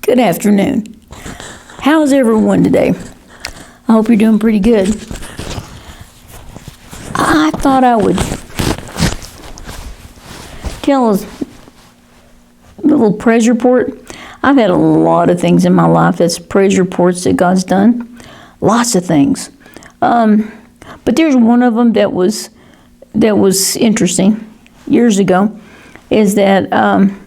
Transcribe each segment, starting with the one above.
Good afternoon. How's everyone today? I hope you're doing pretty good. I thought I would tell a little praise report. I've had a lot of things in my life that's praise reports that God's done. Lots of things. But there's one of them that was interesting years ago, is that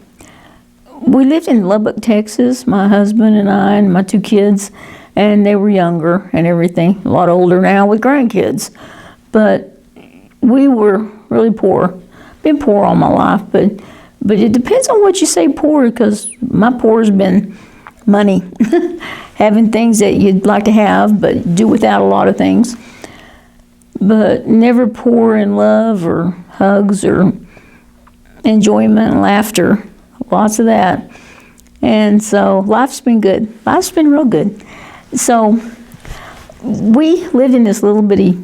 we lived in Lubbock, Texas, my husband and I and my two kids, and they were younger and everything, a lot older now with grandkids. But we were really poor. Been poor all my life, but it depends on what you say poor, because my poor has been money. Having things that you'd like to have, but do without a lot of things. But never poor in love or hugs or enjoyment and laughter. Lots of that. And so life's been good. Life's been real good. So we lived in this little bitty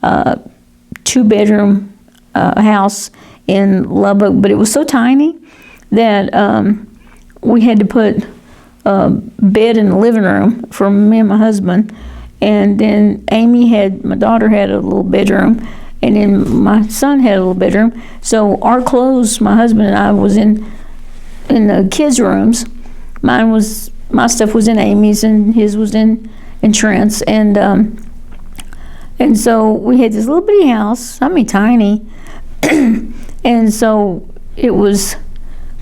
2-bedroom house in Lubbock, but it was so tiny that we had to put a bed in the living room for me and my husband. And then my daughter had a little bedroom, and then my son had a little bedroom. So our clothes, my husband and I, was in the kids' rooms. My stuff was in Amy's, and his was in Trent's. And so we had this little bitty house, tiny. And so it was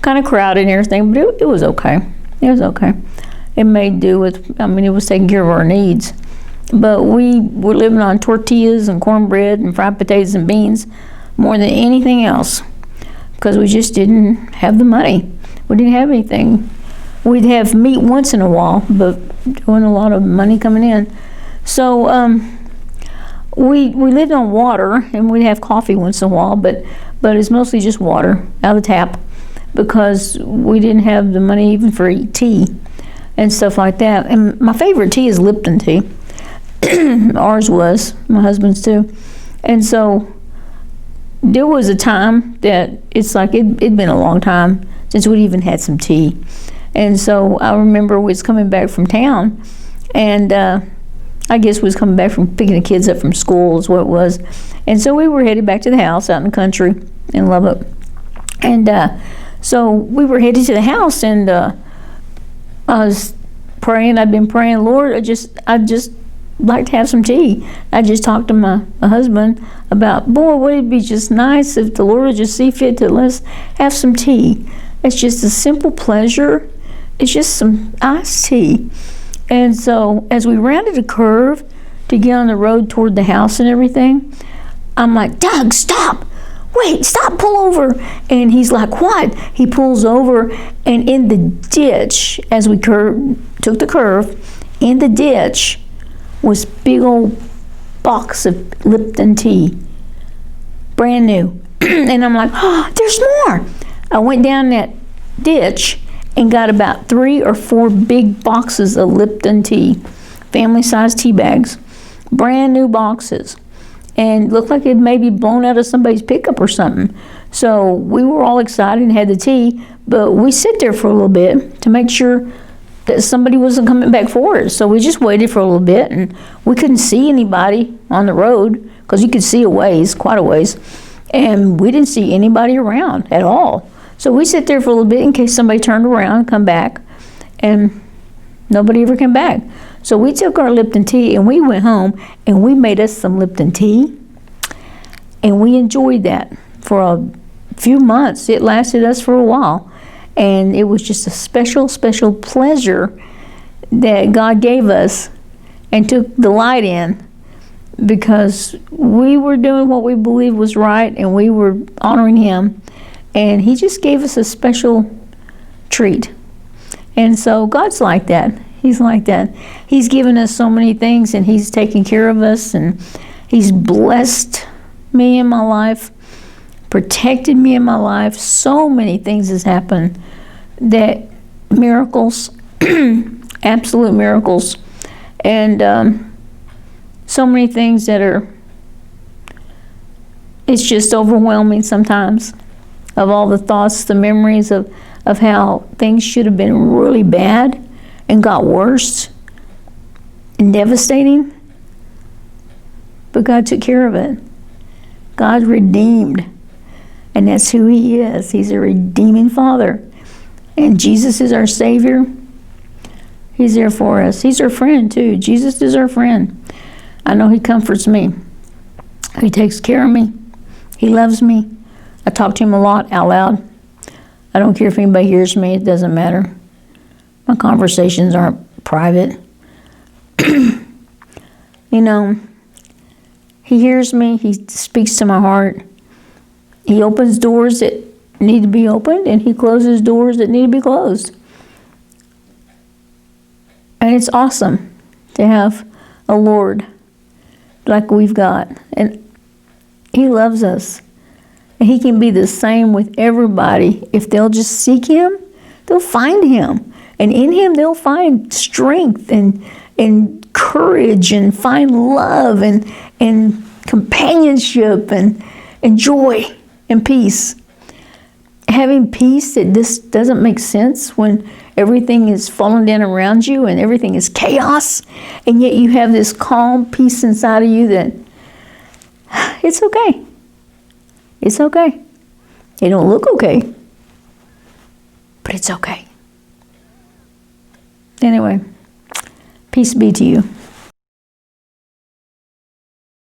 kind of crowded and everything, but it was okay. It was okay. It made do with, it was taking care of our needs. But we were living on tortillas and cornbread and fried potatoes and beans more than anything else, because we just didn't have the money. We didn't have anything. We'd have meat once in a while, but there wasn't a lot of money coming in. So we lived on water, and we'd have coffee once in a while, but it's mostly just water out of the tap, because we didn't have the money even for tea and stuff like that. And my favorite tea is Lipton tea. Ours was, my husband's too. And so there was a time that it's like it'd been a long time since we'd even had some tea. And so I remember we was coming back from town, and I guess we was coming back from picking the kids up from school is what it was. And so we were headed back to the house out in the country in Lubbock. And so we were headed to the house, and I was praying. I'd been praying, Lord, I'd just like to have some tea. I just talked to my husband about, boy, would it be just nice if the Lord would just see fit to let's have some tea. It's just a simple pleasure. It's just some iced tea. And so as we rounded a curve to get on the road toward the house and everything, I'm like, Doug, stop. Wait, stop, pull over. And he's like, what? He pulls over, and in the ditch, as we took the curve, in the ditch was big old box of Lipton tea, brand new. And I'm like, oh, there's more. I went down that ditch and got about 3 or 4 big boxes of Lipton tea, family-sized tea bags, brand new boxes. And it looked like it may be blown out of somebody's pickup or something. So we were all excited and had the tea, but we sit there for a little bit to make sure that somebody wasn't coming back for it. So we just waited for a little bit, and we couldn't see anybody on the road, because you could see a ways, quite a ways, and we didn't see anybody around at all. So we sit there for a little bit in case somebody turned around and come back, and nobody ever came back. So we took our Lipton tea and we went home and we made us some Lipton tea, and we enjoyed that for a few months. It lasted us for a while, and it was just a special, special pleasure that God gave us and took delight in, because we were doing what we believed was right and we were honoring Him, and He just gave us a special treat. And so God's like that. He's like that. He's given us so many things, and He's taking care of us, and He's blessed me in my life, protected me in my life. So many things has happened, that miracles, absolute miracles, and so many things that it's just overwhelming sometimes. of all the thoughts, the memories of how things should have been really bad and got worse and devastating. But God took care of it. God redeemed. And that's who He is. He's a redeeming Father. And Jesus is our Savior. He's there for us. He's our friend too. Jesus is our friend. I know He comforts me. He takes care of me. He loves me. I talk to Him a lot out loud. I don't care if anybody hears me. It doesn't matter. My conversations aren't private. You know, He hears me. He speaks to my heart. He opens doors that need to be opened, and He closes doors that need to be closed. And it's awesome to have a Lord like we've got. And He loves us. And He can be the same with everybody. If they'll just seek Him, they'll find Him. And in Him, they'll find strength and courage and find love and companionship and joy and peace. Having peace that just doesn't make sense when everything is falling down around you and everything is chaos, and yet you have this calm peace inside of you that it's okay. It's okay. It don't look okay, but it's okay. Anyway, peace be to you.